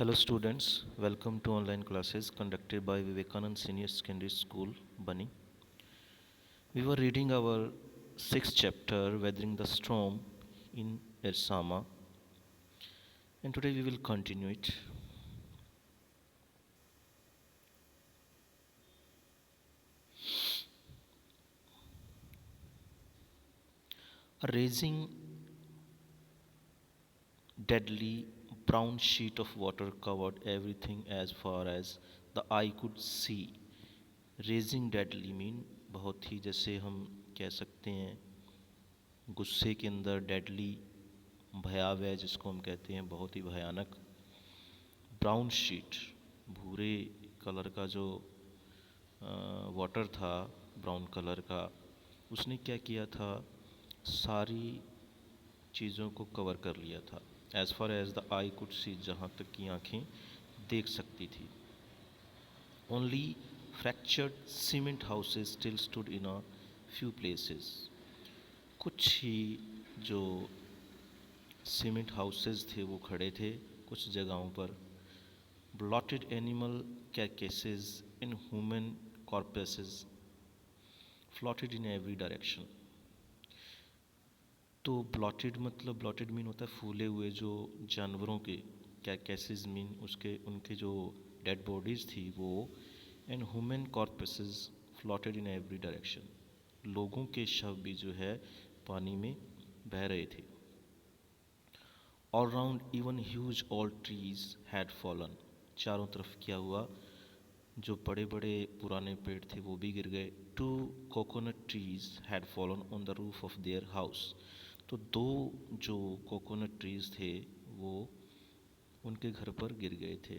Hello students, welcome to online classes conducted by Vivekanand Senior Secondary School, Bunny. We were reading our sixth chapter, Weathering the Storm in Ersama, and today we will continue it. A raging, deadly brown sheet of water covered everything as far as the eye could see. Raising deadly mean बहुत ही जैसे हम कह सकते हैं गुस्से के अंदर deadly भयावह जिसको हम कहते हैं बहुत ही भयानक ब्राउन शीट भूरे कलर का जो वाटर था ब्राउन कलर का उसने क्या किया था सारी चीज़ों को कवर कर लिया था as far as the I could see जहाँ तक की आँखें देख सकती थी only fractured cement houses still stood in a few places. कुछ ही जो सीमेंट हाउसेस थे वो खड़े थे कुछ जगहों पर blotted animal carcasses in human corpses floated in every direction. तो ब्लॉटेड मतलब ब्लॉटेड मीन होता है फूले हुए जो जानवरों के कैकेसेस मीन उसके उनके जो डेड बॉडीज़ थी वो and human corpses floated in every direction लोगों के शव भी जो है पानी में बह रहे थे all round even huge old trees had fallen चारों तरफ क्या हुआ जो बड़े बड़े पुराने पेड़ थे वो भी गिर गए two coconut trees had fallen on the roof of their house तो दो जो कोकोनट ट्रीज थे वो उनके घर पर गिर गए थे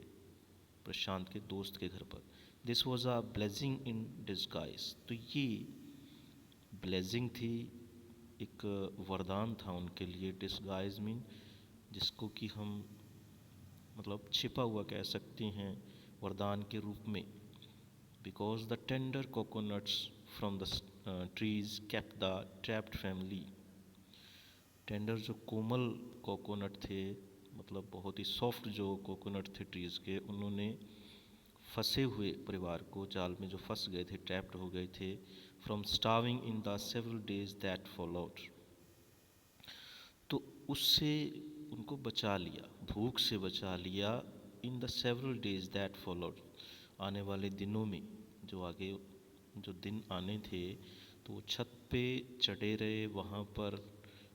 प्रशांत के दोस्त के घर पर this was a blessing in disguise तो ये ब्लेसिंग थी एक वरदान था उनके लिए डिस्गाइज मीन जिसको कि हम मतलब छिपा हुआ कह सकते हैं वरदान के रूप में because the tender coconuts from the trees kept the trapped family tender जो कोमल कोकोनट थे मतलब बहुत ही सॉफ्ट जो कोकोनट थे ट्रीज़ के उन्होंने फंसे हुए परिवार को जाल में जो फंस गए थे ट्रैप्ड हो गए थे from starving in the several days that followed तो उससे उनको बचा लिया भूख से बचा लिया in the several days that followed आने वाले दिनों में जो आगे जो दिन आने थे तो वो छत पे चढ़े रहे वहाँ पर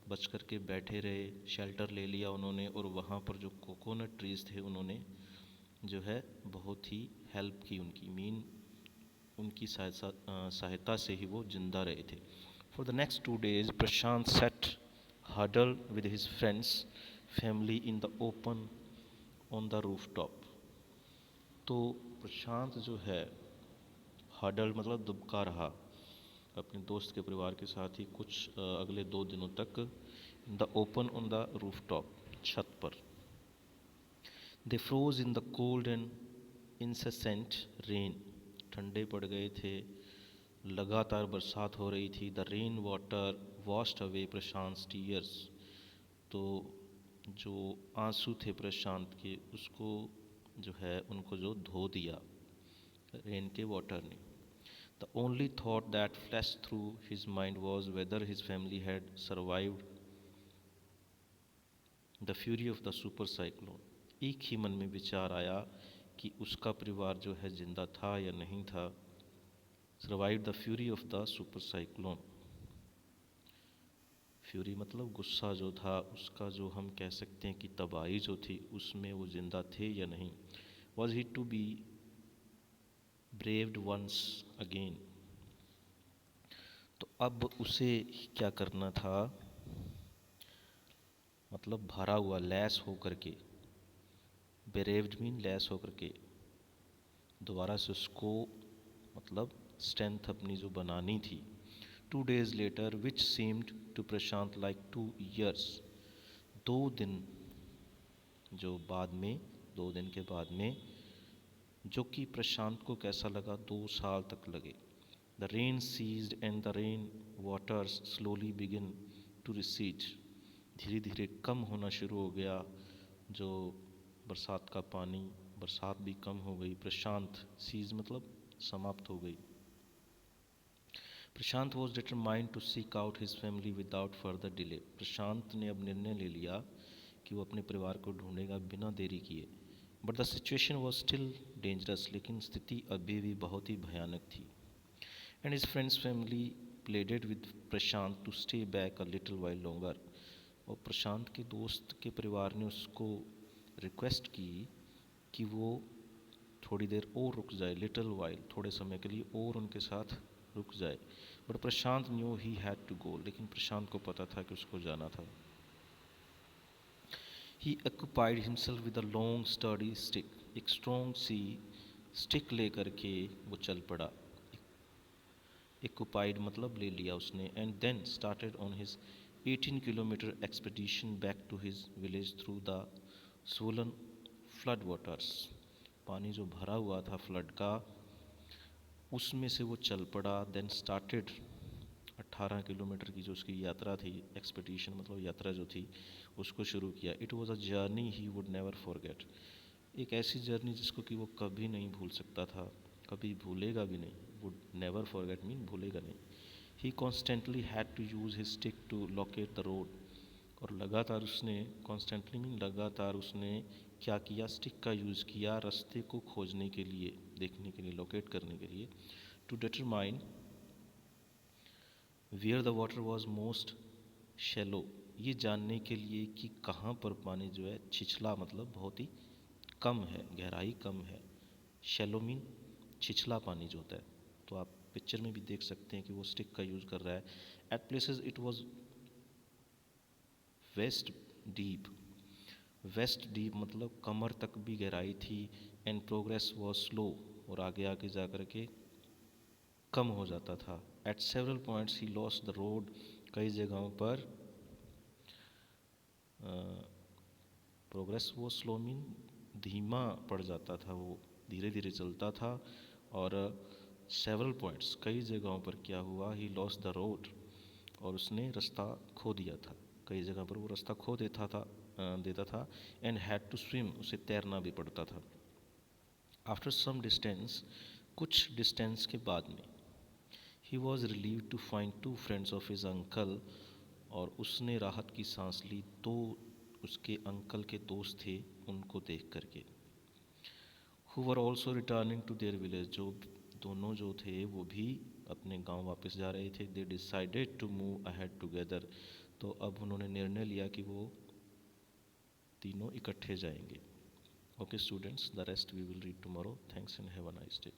बच कर के बैठे रहे शेल्टर ले लिया उन्होंने और वहाँ पर जो कोकोनट ट्रीज़ थे उन्होंने जो है बहुत ही हेल्प की उनकी मीन उनकी सहायता से ही वो जिंदा रहे थे for the next 2 days Prashant sat huddled with his friends family in the open on the roof top तो प्रशांत जो है हडल मतलब दुबका रहा अपने दोस्त के परिवार के साथ ही कुछ अगले 2 दिनों तक in the open on the roof top छत पर they froze in the cold and incessant rain ठंडे पड़ गए थे लगातार बरसात हो रही थी the rain water washed away Prashant tears तो जो आंसू थे प्रशांत के उसको जो है उनको जो धो दिया रेन के वाटर ने the only thought that flash through his mind was weather his family had survived the fury of the super cyclone एक ही मन में विचार आया कि उसका परिवार जो है जिंदा था या नहीं था survive the fury of the super cyclone fury मतलब गुस्सा जो था उसका जो हम कह सकते हैं कि तबाही जो थी उसमें वो जिंदा थे या नहीं was he to be braved once again तो अब उसे क्या करना था मतलब भरा हुआ लैस होकर के ब्रेव्ड मीन लैस होकर के दोबारा से उसको मतलब स्ट्रेंथ अपनी जो बनानी थी 2 days later which seemed to Prashant like 2 years 2 दिन जो बाद में 2 दिन के बाद में जो कि प्रशांत को कैसा लगा 2 साल तक लगे the rain ceased and the rain waters slowly begin to recede धीरे धीरे कम होना शुरू हो गया जो बरसात का पानी, बरसात भी कम हो गई। प्रशांत, सीज मतलब समाप्त हो गई। Prashant was determined to seek out his family without further delay. Prashant ने अब निर्णय ले लिया कि वो अपने परिवार को ढूंढेगा बिना देरी किए। But the situation was still dangerous, लेकिन स्थिति अभी भी बहुत ही भयानक थी। And his friends family pleaded with Prashant to stay back a little while longer. और प्रशांत के दोस्त के परिवार ने उसको रिक्वेस्ट की कि वो थोड़ी देर और रुक जाए, लिटिल वाइल, थोड़े समय के लिए और उनके साथ रुक जाए। But Prashant knew he had to go, लेकिन प्रशांत को पता था कि उसको जाना था। He occupied himself with a long sturdy stick, एक स्ट्रॉन्ग सी स्टिक लेकर के वो चल पड़ा। occupied मतलब ले लिया उसने। And then started on his 18 kilometre expedition back to his village through the swollen flood waters. पानी जो भरा हुआ था फ्लड का, उसमें से वो चल पड़ा। देन स्टार्टेड 18 किलोमीटर की जो उसकी यात्रा थी, एक्सपेडिशन मतलब यात्रा जो थी, उसको शुरू किया। It was a journey he would never forget, एक ऐसी जर्नी जिसको कि वो कभी नहीं भूल सकता था, कभी भूलेगा भी नहीं। वुड नेवर फॉरगेट मीन भूलेगा नहीं। He constantly had to use his stick to locate the road. और लगातार उसने, कॉन्स्टेंटली मीन लगातार उसने क्या किया, स्टिक का यूज़ किया रास्ते को खोजने के लिए, देखने के लिए, लोकेट करने के लिए। To determine where the water was most shallow, ये जानने के लिए कि कहाँ पर पानी जो है छिछला मतलब बहुत ही कम है, गहराई कम है। शैलो मीन छिछला पानी जो होता है। तो आप पिक्चर में भी देख सकते हैं कि वो स्टिक का यूज़ कर रहा है। At places it was waist deep, waist deep मतलब कमर तक भी गहराई थी। एंड प्रोग्रेस वॉज स्लो, और आगे आगे जा कर के कम हो जाता था। Eight several points he lost the road, कई जगहों पर प्रोग्रेस वो स्लो मीन धीमा पड़ जाता था, वो धीरे धीरे चलता था। और सेवरल पॉइंट्स कई जगहों पर क्या हुआ, ही लॉस्ट द रोड, और उसने रास्ता खो दिया था। कई जगह पर वो रास्ता खो देता था। एंड हैड टू स्विम, उसे तैरना भी पड़ता था। आफ्टर सम डिस्टेंस, कुछ डिस्टेंस के बाद में, he was relieved to find two friends of his uncle, और उसने राहत की सांस ली। तो उसके अंकल के दोस्त थे उनको देख करके। Who were also returning to their village, जो दोनों जो थे वो भी अपने गांव वापस जा रहे थे। They decided to move ahead together, तो अब उन्होंने निर्णय लिया कि वो तीनों इकट्ठे जाएंगे। Okay students, the rest we will read tomorrow. Thanks and have a nice day.